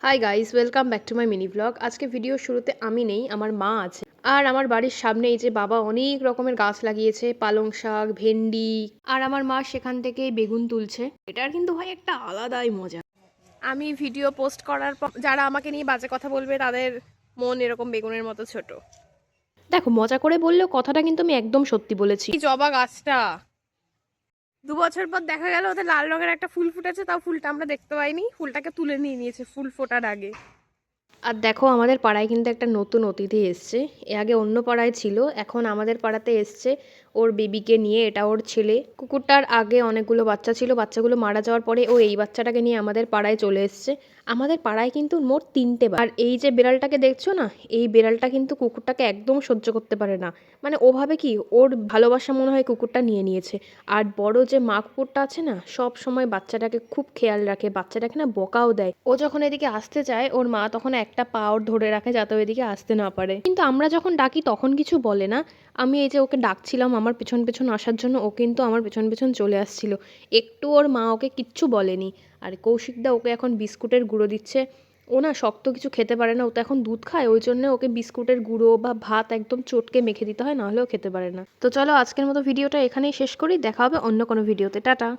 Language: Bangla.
Hi guys, welcome back to my mini blog. আজকে ভিডিও শুরুতে আমি নেই, আমার মা আছে। আর আমার বাড়ির সামনে এই যে বাবা অনেক রকমের গাছ লাগিয়েছে, পালং শাক, ভেন্ডি। আর আমার মা সেখান থেকে বেগুন তুলছে। এটার কিন্তু ভাই একটা আলাদাই মজা। আমি ভিডিও পোস্ট করার পর যারা আমাকে নিয়ে বাজে কথা বলবে তাদের মন এরকম বেগুনের মতো ছোট। দেখো, মজা করে বললেও কথাটা কিন্তু আমি একদম সত্যি বলেছি। এই জবা গাছটা 2 বছর পর দেখা গেল ওদের লাল রঙের একটা ফুল ফুটেছে, তাও ফুলটা আমরা দেখতে পাইনি। ফুলটাকে তুলে নিয়ে নিয়েছে ফুল ফোটার আগে। আর দেখো, আমাদের পাড়ায় কিন্তু একটা নতুন অতিথি এসছে। এ আগে অন্য পাড়ায় ছিল, এখন আমাদের পাড়াতে এসছে ওর বেবিকে নিয়ে। এটা ওর ছেলে। কুকুরটার আগে অনেকগুলো বাচ্চা ছিল, বাচ্চাগুলো মারা যাওয়ার পরে ও এই বাচ্চাটাকে নিয়ে আমাদের পাড়ায় চলে এসছে। আমাদের পাড়ায় কিন্তু মোট 3টে আর এই যে বিড়ালটাকে দেখছো না, এই বিড়ালটা কিন্তু কুকুরটাকে একদম সহ্য করতে পারে না। মানে ও ভাবে কি, ওর ভালোবাসা মনে হয় কুকুরটা নিয়ে নিয়েছে। আর বড় যে মা কুকুরটা আছে না, সব সময় বাচ্চাটাকে খুব খেয়াল রাখে, বাচ্চাটাকে না বকাও দেয়। ও যখন এদিকে আসতে চায়, ওর মা তখন একটা পা ওর ধরে রাখে যাতে ও এদিকে আসতে না পারে। কিন্তু আমরা যখন ডাকি তখন কিছু বলে না। আমি এই যে ওকে ডাকছিলাম আমার পেছন পেছন আসার জন্য, ও কিন্তু আমার পেছন পেছন চলে আসছিল। একটু ওর মা ওকে কিচ্ছু বলেনি। আর কৌশিকদা ওকে এখন বিস্কুটের গুঁড়ো দিচ্ছে। ও না শক্ত কিছু খেতে পারে না, ও তো এখন দুধ খায়, ওই জন্য ওকে বিস্কুটের গুঁড়ো বা ভাত একদম চটকে মেখে দিতে হয়, নাহলে ও খেতে পারে না। তো চলো, আজকের মতো ভিডিওটা এখানেই শেষ করি। দেখা হবে অন্য কোনো ভিডিওতে। টাটা।